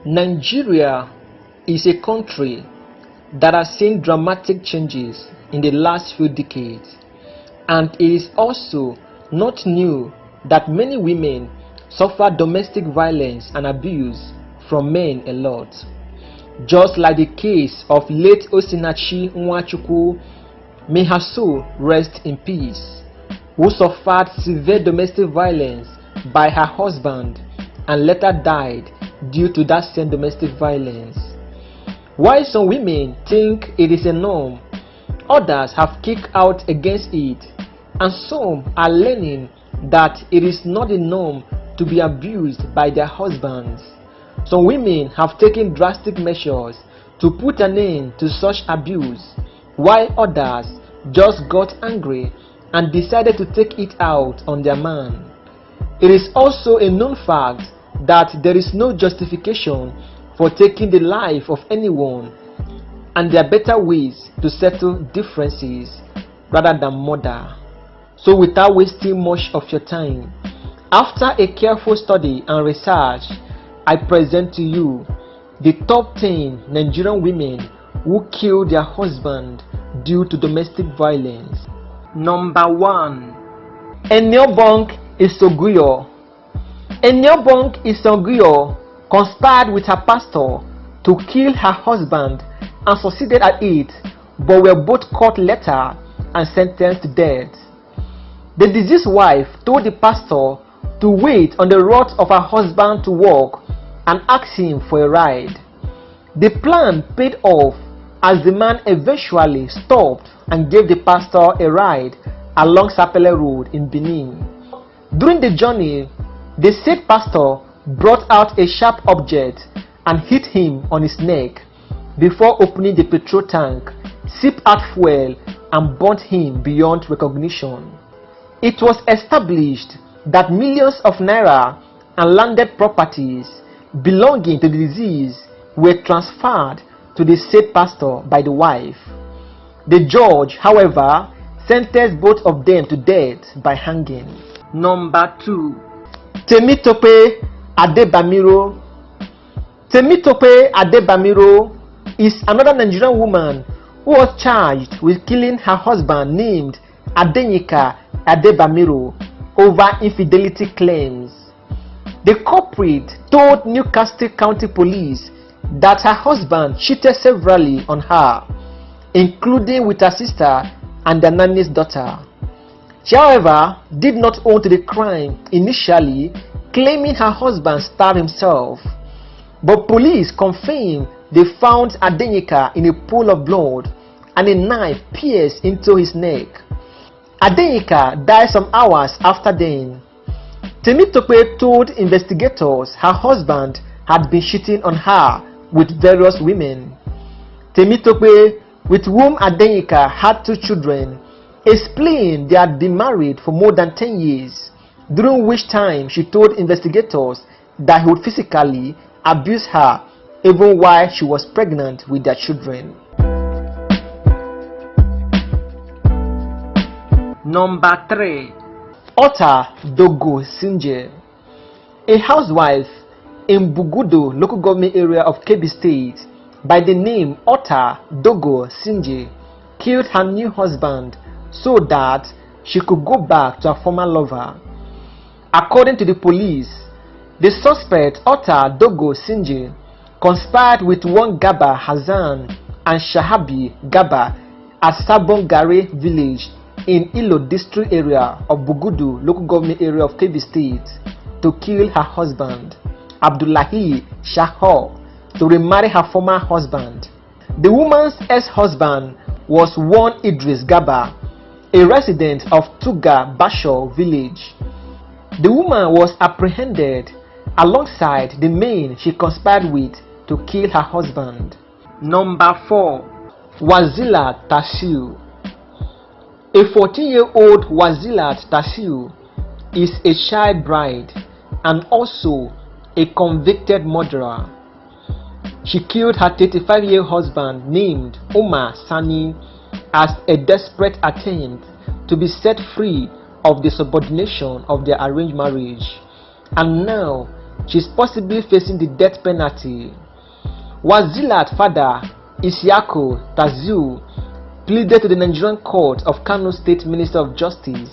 Nigeria is a country that has seen dramatic changes in the last few decades, and it is also not new that many women suffer domestic violence and abuse from men a lot. Just like the case of late Osinachi Nwachukwu, may her soul rest in peace, who suffered severe domestic violence by her husband and later died due to that same domestic violence. While some women think it is a norm, others have kicked out against it, and some are learning that it is not the norm to be abused by their husbands. Some women have taken drastic measures to put an end to such abuse, while others just got angry and decided to take it out on their man. It is also a known fact that there is no justification for taking the life of anyone, and there are better ways to settle differences rather than murder. So without wasting much of your time, after a careful study and research, I present to you the top 10 Nigerian women who killed their husband due to domestic violence. Number 1. Eniobong Isoguyo. Eniobong Isoguyo conspired with her pastor to kill her husband and succeeded at it, but were both caught later and sentenced to death. The deceased wife told the pastor to wait on the road of her husband to walk and asked him for a ride. The plan paid off as the man eventually stopped and gave the pastor a ride along Sapele Road in Benin. During the journey, the said pastor brought out a sharp object and hit him on his neck before opening the petrol tank, sipped out fuel and burnt him beyond recognition. It was established that millions of naira and landed properties belonging to the deceased were transferred to the said pastor by the wife. The judge, however, sentenced both of them to death by hanging. Number 2. Temitope Adebamiro. Temitope Adebamiro is another Nigerian woman who was charged with killing her husband named Adenika Adebamiro over infidelity claims. The culprit told Newcastle County Police that her husband cheated severally on her, including with her sister and the nanny's daughter. She, however, did not own to the crime initially, claiming her husband stabbed himself. But police confirmed they found Adenika in a pool of blood and a knife pierced into his neck. Adenika died some hours after then. Temitope told investigators her husband had been cheating on her with various women. Temitope, with whom Adenika had 2 children, explained they had been married for more than 10 years, during which time she told investigators that he would physically abuse her even while she was pregnant with their children. Number 3. Ota Dogo Sinje. A housewife in Bugudo local government area of Kebbi State by the name Ota Dogo Sinje killed her new husband so that she could go back to her former lover. According to the police, the suspect Ota Dogo Sinje conspired with one Gaba Hassan and Shahabi Gaba at Sabongare village in Ilo district area of Bugudu local government area of Kebbi State to kill her husband, Abdullahi Shahor, to remarry her former husband. The woman's ex-husband was one Idris Gaba, a resident of Tuga Basho village. The woman was apprehended alongside the men she conspired with to kill her husband. Number 4. Wasilla Tasiu. A 14-year-old Wasilla Tasiu is a child bride and also a convicted murderer. She killed her 35-year-old husband named Omar Sani as a desperate attempt to be set free of the subordination of their arranged marriage, and now she's possibly facing the death penalty. Wasilla's father, Isiako Taziu, pleaded to the Nigerian court of Kano State Minister of Justice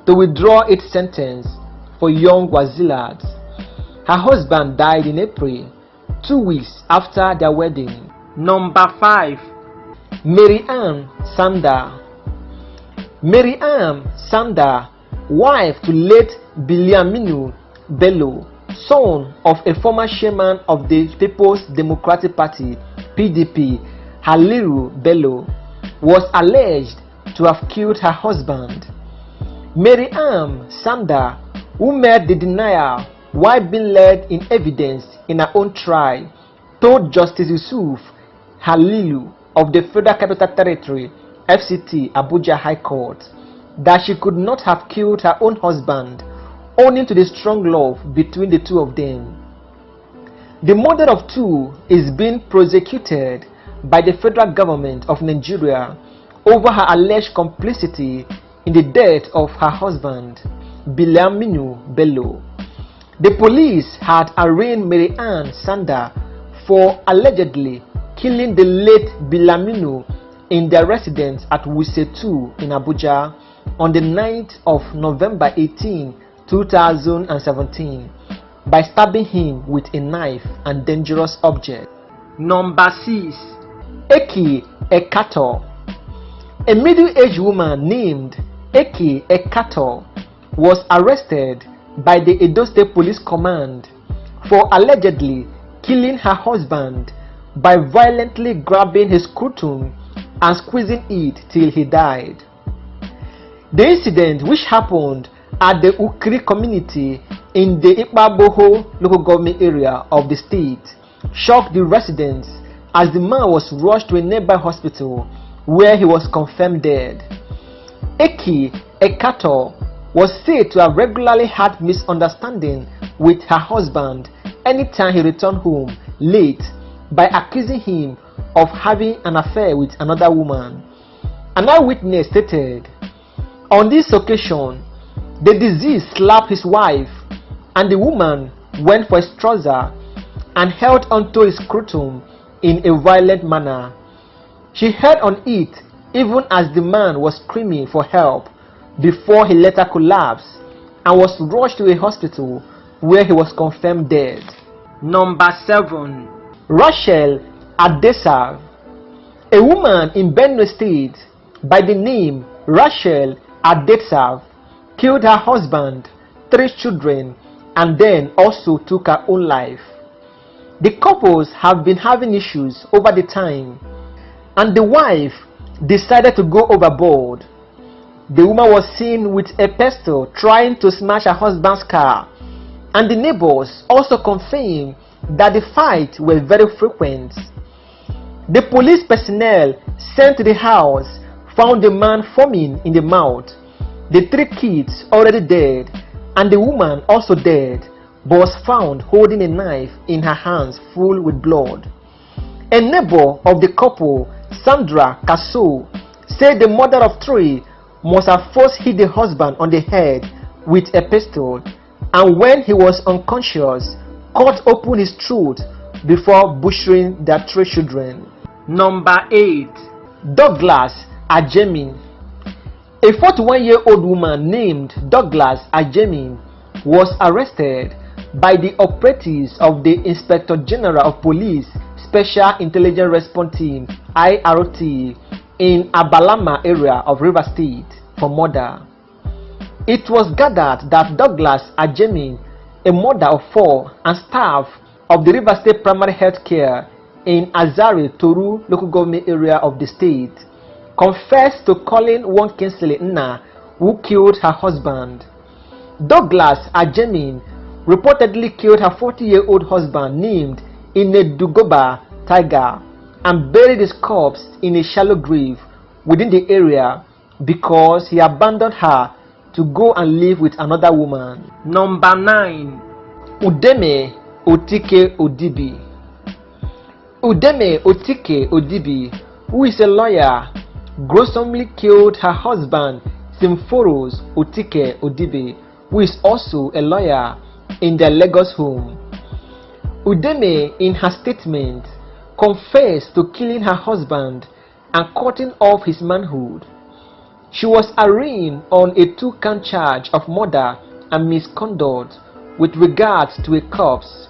to withdraw its sentence for young Wasilla. Her husband died in April, 2 weeks after their wedding. Number 5. Maryam Sand. Maryam Sand, wife to late Biliaminu Bello, son of a former chairman of the People's Democratic Party (PDP), Haliru Bello, was alleged to have killed her husband. Maryam Sand, who made the denial while being led in evidence in her own trial, told Justice Yusuf Halilu of the Federal Capital Territory (FCT) Abuja High Court that she could not have killed her own husband owing to the strong love between the two of them. The mother of two is being prosecuted by the federal government of Nigeria over her alleged complicity in the death of her husband, Biliaminu Bello. The police had arraigned Maryam Sand for allegedly killing the late Biliaminu in their residence at Wuse 2 in Abuja on the 9th of November 18, 2017 by stabbing him with a knife and dangerous object. Number 6. Aki E. A middle-aged woman named Aki E. was arrested by the Edo State Police Command for allegedly killing her husband by violently grabbing his scrotum and squeezing it till he died. The incident, which happened at the Ukri community in the Ikpaboho local government area of the state, shocked the residents as the man was rushed to a nearby hospital where he was confirmed dead. Aki E. was said to have regularly had misunderstanding with her husband anytime he returned home late by accusing him of having an affair with another woman. An eyewitness stated, on this occasion, the deceased slapped his wife and the woman went for his trouser and held onto his scrotum in a violent manner. She held on it even as the man was screaming for help before he later collapsed and was rushed to a hospital where he was confirmed dead. Number 7. Rashelle Adav. A woman in Benue State by the name Rashelle Adav killed her husband, 3 children, and then also took her own life. The couples have been having issues over the time, and the wife decided to go overboard. The woman was seen with a pestle trying to smash her husband's car, and the neighbors also confirmed that the fights were very frequent. The police personnel sent to the house found the man foaming in the mouth, the 3 kids already dead, and the woman also dead, but was found holding a knife in her hands full with blood. A neighbor of the couple, Sandra Kaso, said the mother of 3 must have first hit the husband on the head with a pistol, and when he was unconscious, cut open his throat before butchering their 3 children. Number 8. Douglas Ajam. A 41-year-old woman named Douglas Ajam was arrested by the operatives of the Inspector General of Police Special Intelligence Response Team (IRT) in Abalama area of Rivers State for murder. It was gathered that Douglas Ajam, a mother of 4 and staff of the Rivers State Primary Health Care in Azare Toru local government area of the state, confessed to calling one Kinsley Nna, who killed her husband. Douglas Ajam reportedly killed her 40-year-old husband named Inedugoba Tiger and buried his corpse in a shallow grave within the area because he abandoned her to go and live with another woman. Number 9. Udeme Otike Odibi. Udeme Otike Odibi, who is a lawyer, gruesomely killed her husband Simforos Otike Odibi, who is also a lawyer, in their Lagos home. Udeme, in her statement, confessed to killing her husband and cutting off his manhood. She was arraigned on a 2-count charge of murder and misconduct with regards to a corpse.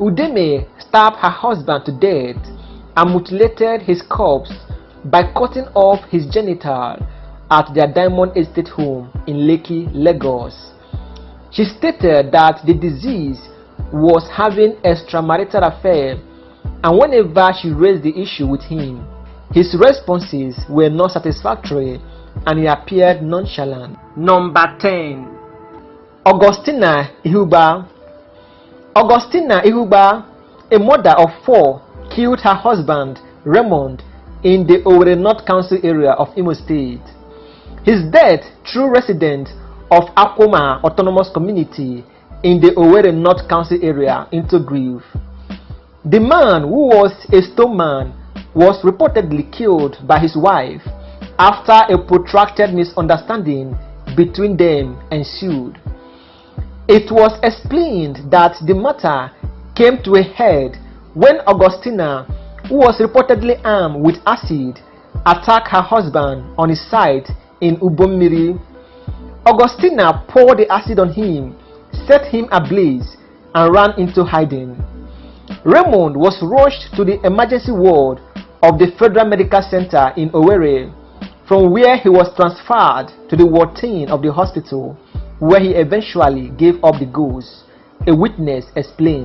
Udeme stabbed her husband to death and mutilated his corpse by cutting off his genital at their Diamond Estate home in Lekki, Lagos. She stated that the deceased was having extramarital affair, and whenever she raised the issue with him, his responses were not satisfactory and he appeared nonchalant. Number 10. Austina IBA. Austina IBA, a mother of 4, killed her husband Raymond in the Owerri North Council area of Imo State. His death, true resident of Akoma Autonomous Community in the Owerri North Council area, into grief. The man, who was a stoneman, was reportedly killed by his wife after a protracted misunderstanding between them ensued. It was explained that the matter came to a head when Austina, who was reportedly armed with acid, attacked her husband on his site in Ubommiri. Austina poured the acid on him, set him ablaze, and ran into hiding. Raymond was rushed to the emergency ward of the Federal Medical Center in Owerri, from where he was transferred to the ward 10 of the hospital, where he eventually gave up the ghost, a witness explained.